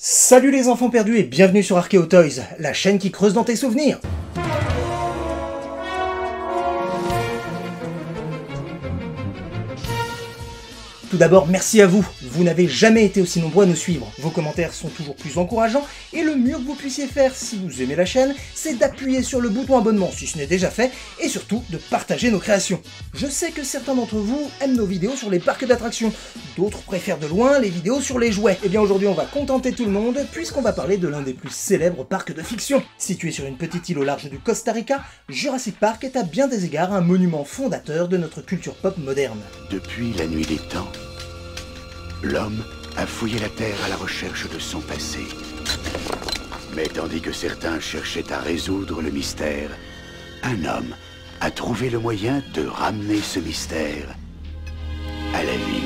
Salut les enfants perdus et bienvenue sur Archeo Toys, la chaîne qui creuse dans tes souvenirs. Tout d'abord, merci à vous. Vous n'avez jamais été aussi nombreux à nous suivre. Vos commentaires sont toujours plus encourageants et le mieux que vous puissiez faire si vous aimez la chaîne, c'est d'appuyer sur le bouton abonnement si ce n'est déjà fait et surtout de partager nos créations. Je sais que certains d'entre vous aiment nos vidéos sur les parcs d'attractions, d'autres préfèrent de loin les vidéos sur les jouets. Et bien aujourd'hui on va contenter tout le monde puisqu'on va parler de l'un des plus célèbres parcs de fiction. Situé sur une petite île au large du Costa Rica, Jurassic Park est à bien des égards un monument fondateur de notre culture pop moderne. Depuis la nuit des temps, l'homme a fouillé la Terre à la recherche de son passé. Mais tandis que certains cherchaient à résoudre le mystère, un homme a trouvé le moyen de ramener ce mystère à la vie.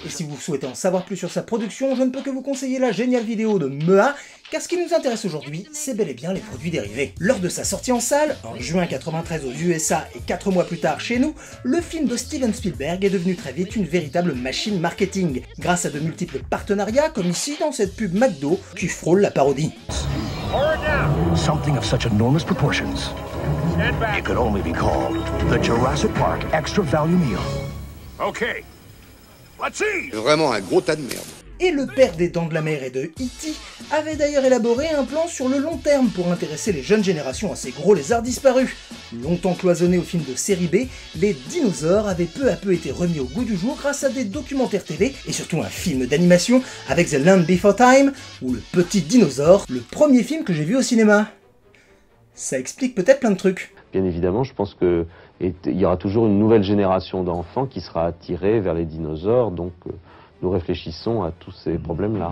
Et si vous souhaitez en savoir plus sur sa production, je ne peux que vous conseiller la géniale vidéo de Mea, car ce qui nous intéresse aujourd'hui, c'est bel et bien les produits dérivés. Lors de sa sortie en salle, en juin 93 aux USA et 4 mois plus tard chez nous, le film de Steven Spielberg est devenu très vite une véritable machine marketing, grâce à de multiples partenariats, comme ici dans cette pub McDo, qui frôle la parodie. Something of such enormous proportions, it could only be called the Jurassic Park Extra Value Meal. Okay. Let's see. Vraiment un gros tas de merde. Et le père des Dents de la Mer et de E.T. avait d'ailleurs élaboré un plan sur le long terme pour intéresser les jeunes générations à ces gros lézards disparus. Longtemps cloisonnés aux films de série B, les dinosaures avaient peu à peu été remis au goût du jour grâce à des documentaires télé et surtout un film d'animation avec The Land Before Time ou Le Petit Dinosaure, le premier film que j'ai vu au cinéma. Ça explique peut-être plein de trucs. Bien évidemment, je pense qu'il y aura toujours une nouvelle génération d'enfants qui sera attirée vers les dinosaures, donc nous réfléchissons à tous ces problèmes-là.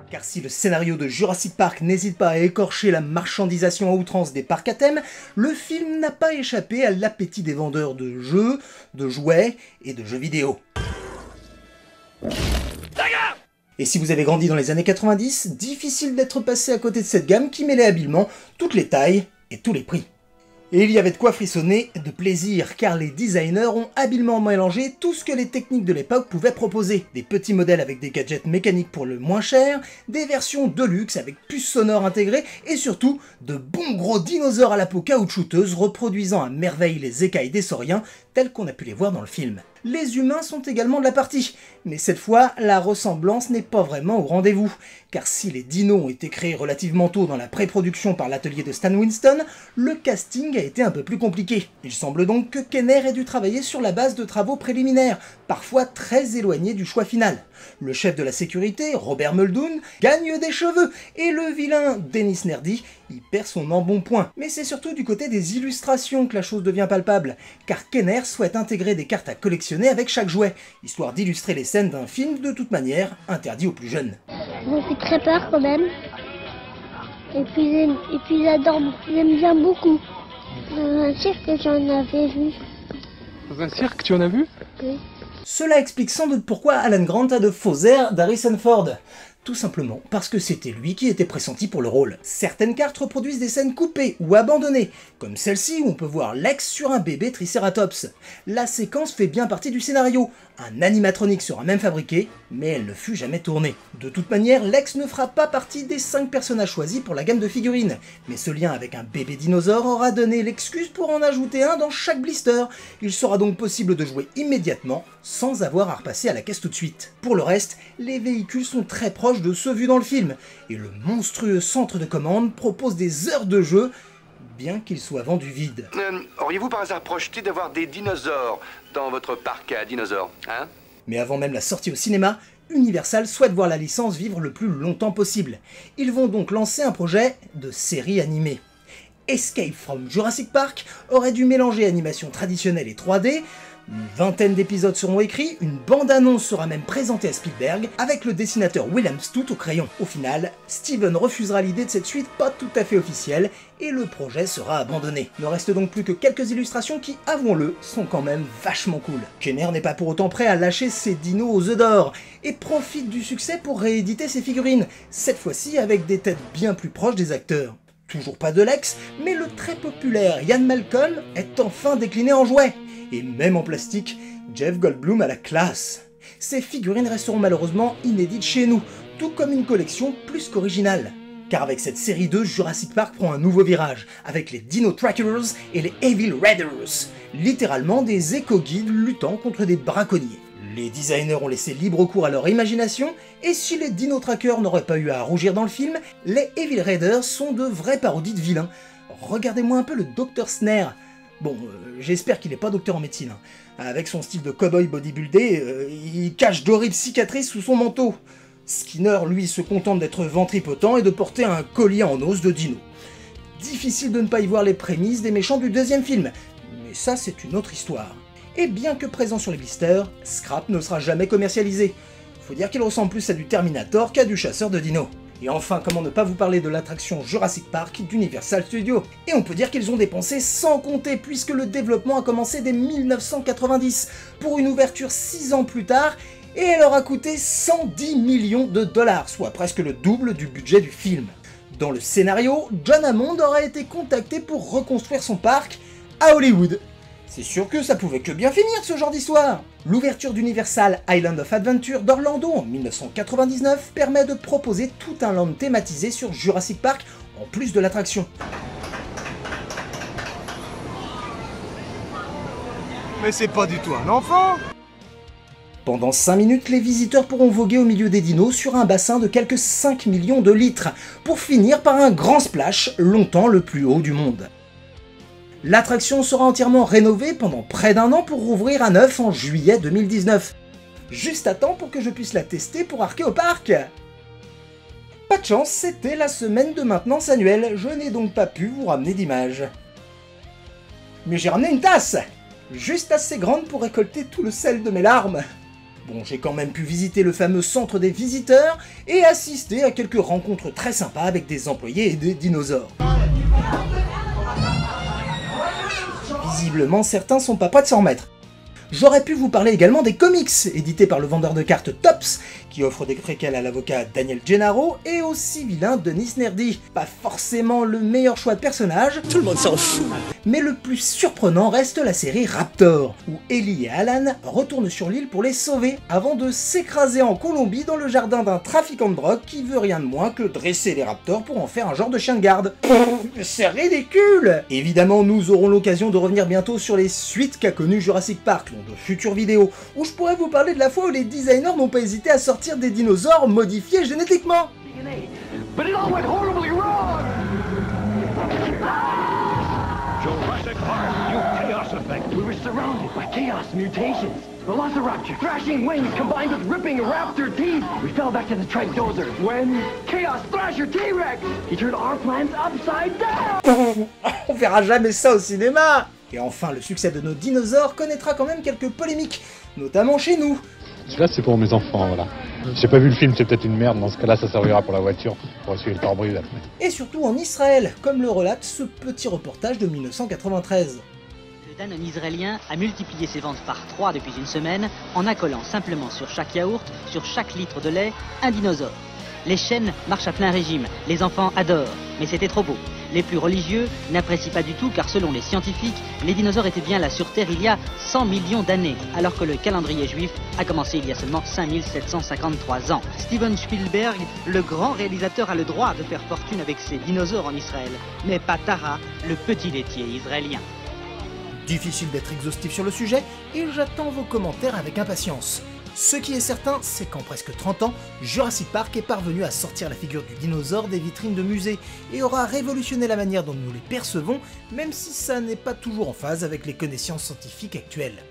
Car si le scénario de Jurassic Park n'hésite pas à écorcher la marchandisation à outrance des parcs à thème, le film n'a pas échappé à l'appétit des vendeurs de jeux, de jouets et de jeux vidéo. Et si vous avez grandi dans les années 90, difficile d'être passé à côté de cette gamme qui mêlait habilement toutes les tailles et tous les prix. Et il y avait de quoi frissonner de plaisir, car les designers ont habilement mélangé tout ce que les techniques de l'époque pouvaient proposer. Des petits modèles avec des gadgets mécaniques pour le moins cher, des versions de luxe avec puces sonores intégrées, et surtout de bons gros dinosaures à la peau caoutchouteuse reproduisant à merveille les écailles des sauriens tels qu'on a pu les voir dans le film. Les humains sont également de la partie, mais cette fois, la ressemblance n'est pas vraiment au rendez-vous, car si les dinos ont été créés relativement tôt dans la pré-production par l'atelier de Stan Winston, le casting a été un peu plus compliqué. Il semble donc que Kenner ait dû travailler sur la base de travaux préliminaires, parfois très éloignés du choix final. Le chef de la sécurité, Robert Muldoon, gagne des cheveux, et le vilain Dennis Nerdy y perd son embonpoint. Mais c'est surtout du côté des illustrations que la chose devient palpable, car Kenner souhaite intégrer des cartes à collectionner avec chaque jouet, histoire d'illustrer les scènes d'un film de toute manière interdit aux plus jeunes. Ça me fait très peur quand même. Et puis j'adore, j'aime bien beaucoup. Dans un cirque j'en avais vu. Dans un cirque, tu en as vu? Oui. Cela explique sans doute pourquoi Alan Grant a de faux airs d'Harrison Ford. Tout simplement parce que c'était lui qui était pressenti pour le rôle. Certaines cartes reproduisent des scènes coupées ou abandonnées, comme celle-ci où on peut voir Lex sur un bébé Triceratops. La séquence fait bien partie du scénario. Un animatronique sera même fabriqué, mais elle ne fut jamais tournée. De toute manière, Lex ne fera pas partie des 5 personnages choisis pour la gamme de figurines, mais ce lien avec un bébé dinosaure aura donné l'excuse pour en ajouter un dans chaque blister. Il sera donc possible de jouer immédiatement, sans avoir à repasser à la caisse tout de suite. Pour le reste, les véhicules sont très proches de ceux vus dans le film, et le monstrueux centre de commande propose des heures de jeu, bien qu'il soit vendu vide. Auriez-vous par hasard projeté d'avoir des dinosaures dans votre parc à dinosaures, hein? Mais avant même la sortie au cinéma, Universal souhaite voir la licence vivre le plus longtemps possible. Ils vont donc lancer un projet de série animée. Escape from Jurassic Park aurait dû mélanger animation traditionnelle et 3D, une vingtaine d'épisodes seront écrits, une bande-annonce sera même présentée à Spielberg, avec le dessinateur William Stout au crayon. Au final, Steven refusera l'idée de cette suite pas tout à fait officielle, et le projet sera abandonné. Ne reste donc plus que quelques illustrations qui, avouons-le, sont quand même vachement cool. Kenner n'est pas pour autant prêt à lâcher ses dinos aux œufs d'or, et profite du succès pour rééditer ses figurines, cette fois-ci avec des têtes bien plus proches des acteurs. Toujours pas de Lex, mais le très populaire Ian Malcolm est enfin décliné en jouet. Et même en plastique, Jeff Goldblum a la classe. Ces figurines resteront malheureusement inédites chez nous, tout comme une collection plus qu'originale. Car avec cette série 2, Jurassic Park prend un nouveau virage, avec les Dino Trackers et les Evil Raiders, littéralement des éco-guides luttant contre des braconniers. Les designers ont laissé libre cours à leur imagination, et si les Dino Trackers n'auraient pas eu à rougir dans le film, les Evil Raiders sont de vraies parodies de vilains. Regardez-moi un peu le Dr Snare. Bon, j'espère qu'il n'est pas docteur en médecine. Avec son style de cowboy bodybuildé, il cache d'horribles cicatrices sous son manteau. Skinner, lui, se contente d'être ventripotent et de porter un collier en os de dino. Difficile de ne pas y voir les prémices des méchants du deuxième film, mais ça c'est une autre histoire. Et bien que présent sur les blisters, Scrap ne sera jamais commercialisé. Faut dire qu'il ressemble plus à du Terminator qu'à du chasseur de dinos. Et enfin, comment ne pas vous parler de l'attraction Jurassic Park d'Universal Studios. Et on peut dire qu'ils ont dépensé sans compter, puisque le développement a commencé dès 1990, pour une ouverture 6 ans plus tard, et elle leur a coûté 110 millions de dollars, soit presque le double du budget du film. Dans le scénario, John Hammond aurait été contacté pour reconstruire son parc à Hollywood. C'est sûr que ça pouvait que bien finir ce genre d'histoire. L'ouverture d'Universal Island of Adventure d'Orlando en 1999 permet de proposer tout un land thématisé sur Jurassic Park en plus de l'attraction. Mais c'est pas du tout un enfant! Pendant 5 minutes, les visiteurs pourront voguer au milieu des dinos sur un bassin de quelques 5 millions de litres, pour finir par un grand splash, longtemps le plus haut du monde. L'attraction sera entièrement rénovée pendant près d'un an pour rouvrir à neuf en juillet 2019. Juste à temps pour que je puisse la tester pour Archéo Park. Pas de chance, c'était la semaine de maintenance annuelle, je n'ai donc pas pu vous ramener d'images. Mais j'ai ramené une tasse, juste assez grande pour récolter tout le sel de mes larmes. Bon, j'ai quand même pu visiter le fameux centre des visiteurs et assister à quelques rencontres très sympas avec des employés et des dinosaures. Visiblement, certains sont pas prêts de s'en remettre. J'aurais pu vous parler également des comics, édités par le vendeur de cartes Topps, qui offre des préquels à l'avocat Daniel Gennaro et au vilain Denis Nerdy. Pas forcément le meilleur choix de personnage, tout le monde s'en fout. Mais le plus surprenant reste la série Raptor, où Ellie et Alan retournent sur l'île pour les sauver, avant de s'écraser en Colombie dans le jardin d'un trafiquant de drogue qui veut rien de moins que dresser les raptors pour en faire un genre de chien de garde. C'est ridicule! Évidemment, nous aurons l'occasion de revenir bientôt sur les suites qu'a connues Jurassic Park, de futures vidéos, où je pourrais vous parler de la fois où les designers n'ont pas hésité à sortir des dinosaures modifiés génétiquement. But it all went horribly wrong! Jurassic Park, new chaos effect. We were surrounded by chaos mutations. Velociraptor, thrashing wings combined with ripping raptor teeth. We fell back to the Tridozer when Chaos Thrasher T-Rex, he turned our plans upside down! On verra jamais ça au cinéma! Et enfin, le succès de nos dinosaures connaîtra quand même quelques polémiques, notamment chez nous. Celui-là, c'est pour mes enfants, voilà. J'ai pas vu le film, c'est peut-être une merde, dans ce cas-là, ça servira pour la voiture, pour essuyer le pare-brise après. Et surtout en Israël, comme le relate ce petit reportage de 1993. Le Danone israélien a multiplié ses ventes par 3 depuis une semaine, en accolant simplement sur chaque yaourt, sur chaque litre de lait, un dinosaure. Les chaînes marchent à plein régime, les enfants adorent, mais c'était trop beau. Les plus religieux n'apprécient pas du tout car selon les scientifiques, les dinosaures étaient bien là sur Terre il y a 100 millions d'années, alors que le calendrier juif a commencé il y a seulement 5753 ans. Steven Spielberg, le grand réalisateur, a le droit de faire fortune avec ses dinosaures en Israël, mais pas Tara, le petit laitier israélien. Difficile d'être exhaustif sur le sujet, et j'attends vos commentaires avec impatience. Ce qui est certain, c'est qu'en presque 30 ans, Jurassic Park est parvenu à sortir la figure du dinosaure des vitrines de musées et aura révolutionné la manière dont nous les percevons, même si ça n'est pas toujours en phase avec les connaissances scientifiques actuelles.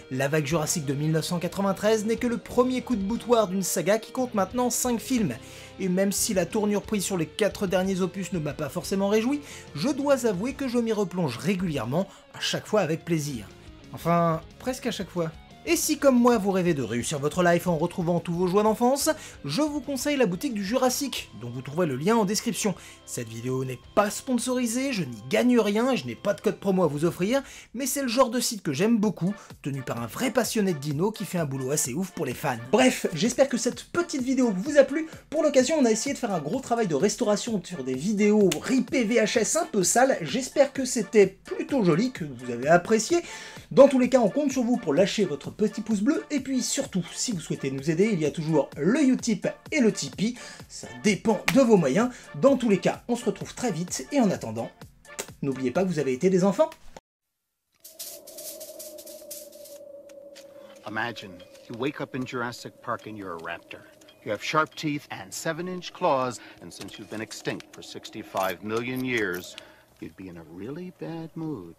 La vague Jurassic de 1993 n'est que le premier coup de boutoir d'une saga qui compte maintenant 5 films, et même si la tournure prise sur les 4 derniers opus ne m'a pas forcément réjoui, je dois avouer que je m'y replonge régulièrement, à chaque fois avec plaisir. Enfin, presque à chaque fois. Et si comme moi vous rêvez de réussir votre life en retrouvant tous vos joies d'enfance, je vous conseille la boutique du Jurassic, dont vous trouverez le lien en description. Cette vidéo n'est pas sponsorisée, je n'y gagne rien et je n'ai pas de code promo à vous offrir, mais c'est le genre de site que j'aime beaucoup, tenu par un vrai passionné de dino qui fait un boulot assez ouf pour les fans. Bref, j'espère que cette petite vidéo vous a plu. Pour l'occasion, on a essayé de faire un gros travail de restauration sur des vidéos ripées VHS un peu sales. J'espère que c'était plutôt joli, que vous avez apprécié. Dans tous les cas, on compte sur vous pour lâcher votre petit pouce bleu, et puis surtout, si vous souhaitez nous aider, il y a toujours le Utip et le Tipeee, ça dépend de vos moyens. Dans tous les cas, on se retrouve très vite, et en attendant, n'oubliez pas que vous avez été des enfants. Imagine, you wake up in Jurassic Park and you're a raptor. You have sharp teeth and 7-inch claws, and since you've been extinct for 65 million years, you'd be in a really bad mood.